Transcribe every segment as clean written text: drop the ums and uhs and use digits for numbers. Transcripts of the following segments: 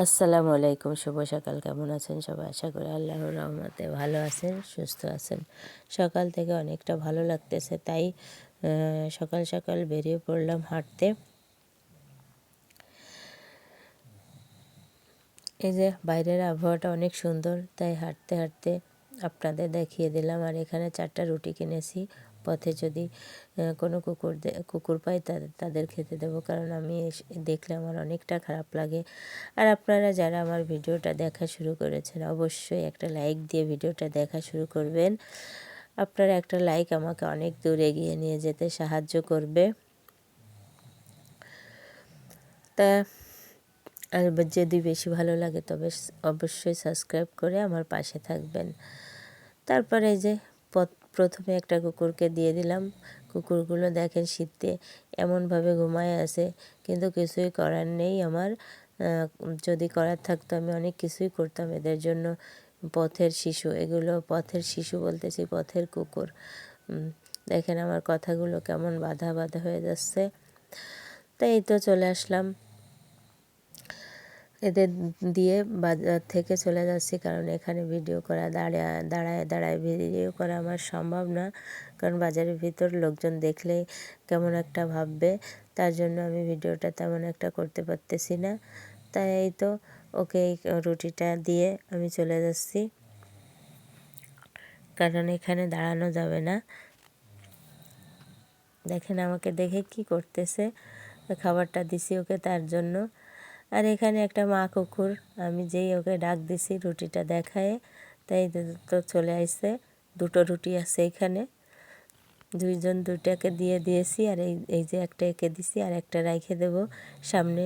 আসসালামু আলাইকুম, শুভ সকাল। কেমন আছেন সবাই? আশা করি আল্লাহর রহমতে ভালো আছেন, সুস্থ আছেন। সকাল থেকে অনেকটা ভালো লাগতেছে, তাই সকাল সকাল বেরিয়ে পড়লাম হাঁটতে। এই যে বাইরের আবহাওয়াটা অনেক সুন্দর, তাই হাঁটতে হাঁটতে আপনাদের দেখিয়ে দিলাম। আর এখানে 4টা রুটি কিনেছি, পথে যদি কোনো কুকুর পাই তাদের খেতে দেবো, কারণ আমি দেখলে আমার অনেকটা খারাপ লাগে। আর আপনারা যারা আমার ভিডিওটা দেখা শুরু করেছেন, অবশ্যই একটা লাইক দিয়ে ভিডিওটা দেখা শুরু করবেন। আপনারা একটা লাইক আমাকে অনেক দূর এগিয়ে নিয়ে যেতে সাহায্য করবে। তা আর যদি বেশি ভালো লাগে তবে অবশ্যই সাবস্ক্রাইব করে আমার পাশে থাকবেন। তারপরে এই যে প্রথমে একটা কুকুরকে দিয়ে দিলাম। কুকুরগুলো দেখেন শীতে এমনভাবে ঘুমায় আছে, কিন্তু কিছুই করার নেই আমার। যদি করার থাকতো আমি অনেক কিছুই করতাম এদের জন্য। পথের শিশু, এগুলো পথের শিশু বলতেছি, পথের কুকুর। দেখেন আমার কথাগুলো কেমন বাধা বাধা হয়ে যাচ্ছে। তাই এই তো চলে আসলাম, এদের দিয়ে বাজার থেকে চলে যাচ্ছি, কারণ এখানে ভিডিও করা দাঁড়ায় দাঁড়ায় ভিডিও করা আমার সম্ভব না, কারণ বাজারের ভিতর লোকজন দেখলেই কেমন একটা ভাববে। তার জন্য আমি ভিডিওটা তেমন একটা করতে পারতেছি না। তাই এই তো ওকে এই রুটিটা দিয়ে আমি চলে যাচ্ছি, কারণ এখানে দাঁড়ানো যাবে না। দেখেন আমাকে দেখে কি করতেছে, খাবারটা দিছি ওকে তার জন্য। আর এখানে একটা মা কুকুর, আমি যেই ওকে ডাক দিছি রুটিটা দেখায়, তাই তো চলে আসছে। 2টো রুটি আছে এখানে, দুইজন দুটাকে দিয়ে দিয়েছি। আর এই যে একটা একে দিছি, আর একটা রাইখে দেব সামনে,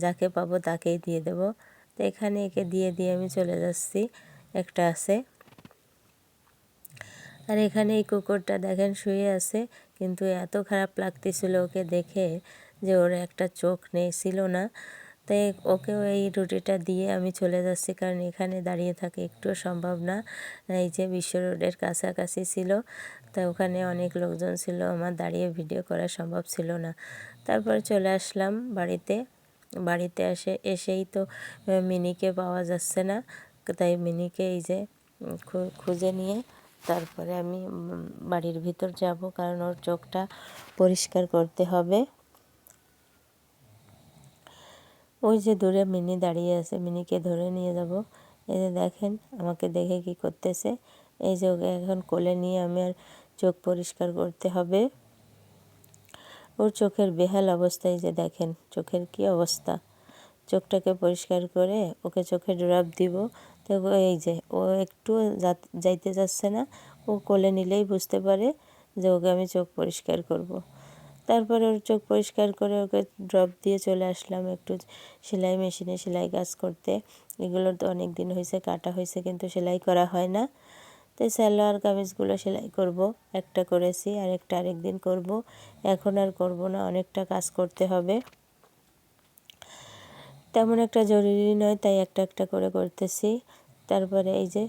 যাকে পাবো তাকেই দিয়ে দেব। তো এখানে একে দিয়ে দিয়ে আমি চলে যাচ্ছি, একটা আছে। আর এখানে এই কুকুরটা দেখেন শুয়ে আছে, কিন্তু এত খারাপ লাগতেছিল ওকে দেখে যে ওর একটা চোখ নেই, ছিল না। তাই ওকেও এই রুটিটা দিয়ে আমি চলে যাচ্ছি, কারণ এখানে দাঁড়িয়ে থাকে একটুও সম্ভব না। এই যে বিশ্ব রোডের কাছাকাছি ছিল, তাই ওখানে অনেক লোকজন ছিল, আমার দাঁড়িয়ে ভিডিও করা সম্ভব ছিল না। তারপর চলে আসলাম বাড়িতে এসেই তো মিনিকে পাওয়া যাচ্ছে না, তাই মিনিকে এই যে খুঁজে নিয়ে তারপরে আমি বাড়ির ভিতর যাব, কারণ ওর চোখটা পরিষ্কার করতে হবে। ওই যে দূরে মিনি দাঁড়িয়ে আছে, মিনিকে ধরে নিয়ে যাব। এই যে দেখেন আমাকে দেখে কি করতেছে। এই যে ওকে এখন কোলে নিয়ে আমি আর চোখ পরিষ্কার করতে হবে। ওর চোখের বেহাল অবস্থা, এই যে দেখেন চোখের কি অবস্থা। চোখটাকে পরিষ্কার করে ওকে চোখে ড্রপ দিব। তো এই যে ও একটু যাইতে যাচ্ছে না, ও কোলে নিলেই বুঝতে পারে যে ওকে আমি চোখ পরিষ্কার করব। তারপরে ওর চোখ পরিষ্কার করে ওকে ড্রপ দিয়ে চলে আসলাম একটু সেলাই মেশিনে সেলাই কাজ করতে। এগুলোর তো অনেক দিন হয়েছে কাটা হয়েছে, কিন্তু সেলাই করা হয় না। তাই সালোয়ার কামিজগুলো সেলাই করব, একটা করেছি আর একটা আরেক দিন করব, এখন আর করব না, অনেকটা কাজ করতে হবে। তেমন একটা জরুরি নয়, তাই একটা একটা করে করতেছি। তারপরে এই যে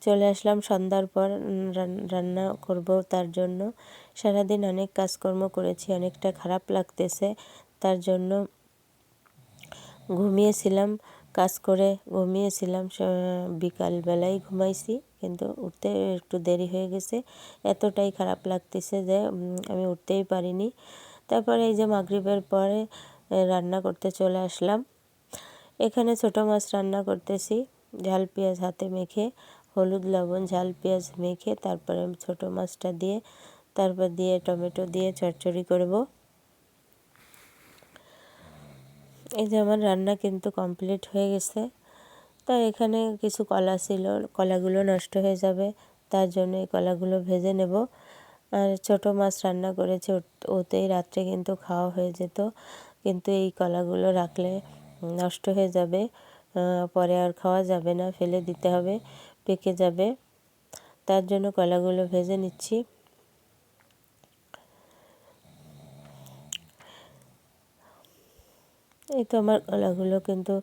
চলে আসলাম সন্ধ্যার পর, রান্না করব তার জন্য। সারাদিন অনেক কাজকর্ম করেছি, অনেকটা খারাপ লাগতেছে, তার জন্য ঘুমিয়েছিলাম। কাজ করে ঘুমিয়েছিলাম, বিকালবেলায় ঘুমাইছি, কিন্তু উঠতে একটু দেরি হয়ে গেছে। এতটাই খারাপ লাগতেছে যে আমি উঠতেই পারিনি। তারপরে এই যে মাগরিবের পরে রান্না করতে চলে আসলাম। এখানে ছোট মাছ রান্না করতেছি, ঝাল পেঁয়াজ হাতে মেখে, হলুদ লবণ ঝাল পেঁয়াজ মেখে তারপরে ছোট মাছটা দিয়ে, তারপর দিয়ে টমেটো দিয়ে চচ্চড়ি করব। এই যে আমার রান্না কিন্তু কমপ্লিট হয়ে গেছে। তা এখানে কিছু কলা ছিল, কলাগুলো নষ্ট হয়ে যাবে, তার জন্য এই কলাগুলো ভেজে নেব। আর ছোট মাছ রান্না করেছে, ওতেই রাত্রে কিন্তু খাওয়া হয়ে যেত, কিন্তু এই কলাগুলো রাখলে নষ্ট হয়ে যাবে, পরে আর খাওয়া যাবে না, ফেলে দিতে হবে, পেকে যাবে। তার জন্য কলাগুলো ভেজে নিচ্ছি। এই তো আমার কলাগুলো কিন্তু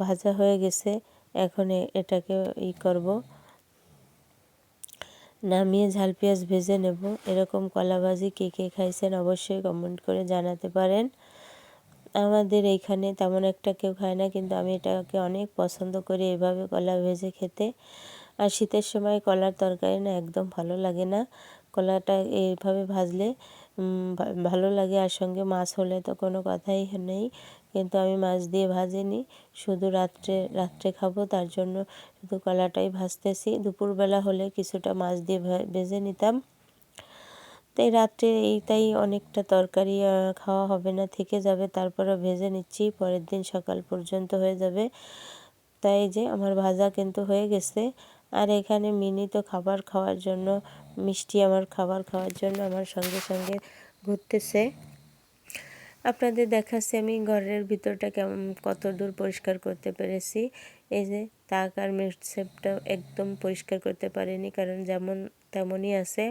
ভাজা হয়ে গেছে। এখন এটাকে করব, নামিয়ে ঝাল পেঁয়াজ ভেজে নেব। এরকম কলা ভাজি কে কে খাইছেন অবশ্যই কমেন্ট করে জানাতে পারেন। আমাদের এইখানে তেমন একটা কেউ খায় না, কিন্তু আমি এটাকে অনেক পছন্দ করি এভাবে কলা ভেজে খেতে। আর শীতের সময় কলার তরকারি না একদম ভালো লাগে না, কলাটা এইভাবে ভাজলে ভালো লাগে। আর সঙ্গে মাছ হলে তো কোনো কথাই নেই, কিন্তু আমি মাছ দিয়ে ভাজিনি, শুধু রাত্রে খাবো তার জন্য শুধু কলাটাই ভাজতেছি। দুপুরবেলা হলে কিছুটা মাছ দিয়ে ভেজে নিতাম। তাই রাত্রে তাই অনেকটা তরকারি খাওয়া হবে না, থেকে যাবে, তারপরে ভেজে নিচ্ছি, পরের দিন সকাল পর্যন্ত হয়ে যাবে। তাই যে আমার ভাজা কিন্তু হয়ে গেছে। আর এখানে মিনি তো খাবার খাওয়ার জন্য, মিষ্টি আমার খাবার খাওয়ার জন্য আমার সঙ্গে সঙ্গে ঘুরতেছে। আপনাদের দেখাচ্ছি আমি ঘরের ভিতরটা কত দূর পরিষ্কার করতে পেরেছি। এই যে তাক আর মিটসেপটা একদম পরিষ্কার করতে পারিনি, কারণ যেমন তেমনই আছে।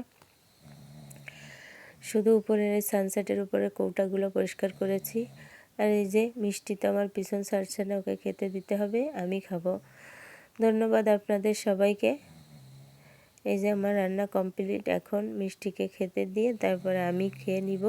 শুধু উপরের এই সানসেটের উপরে কৌটাগুলো পরিষ্কার করেছি। আর এই যে মিষ্টি তো আমার পিছন ছাড়ছে না, ওকে খেতে দিতে হবে, আমি খাবো। ধন্যবাদ আপনাদের সবাইকে। এই যে আমার রান্না কমপ্লিট, এখন মিষ্টিকে খেতে দিয়ে তারপরে আমি খেয়ে নিব।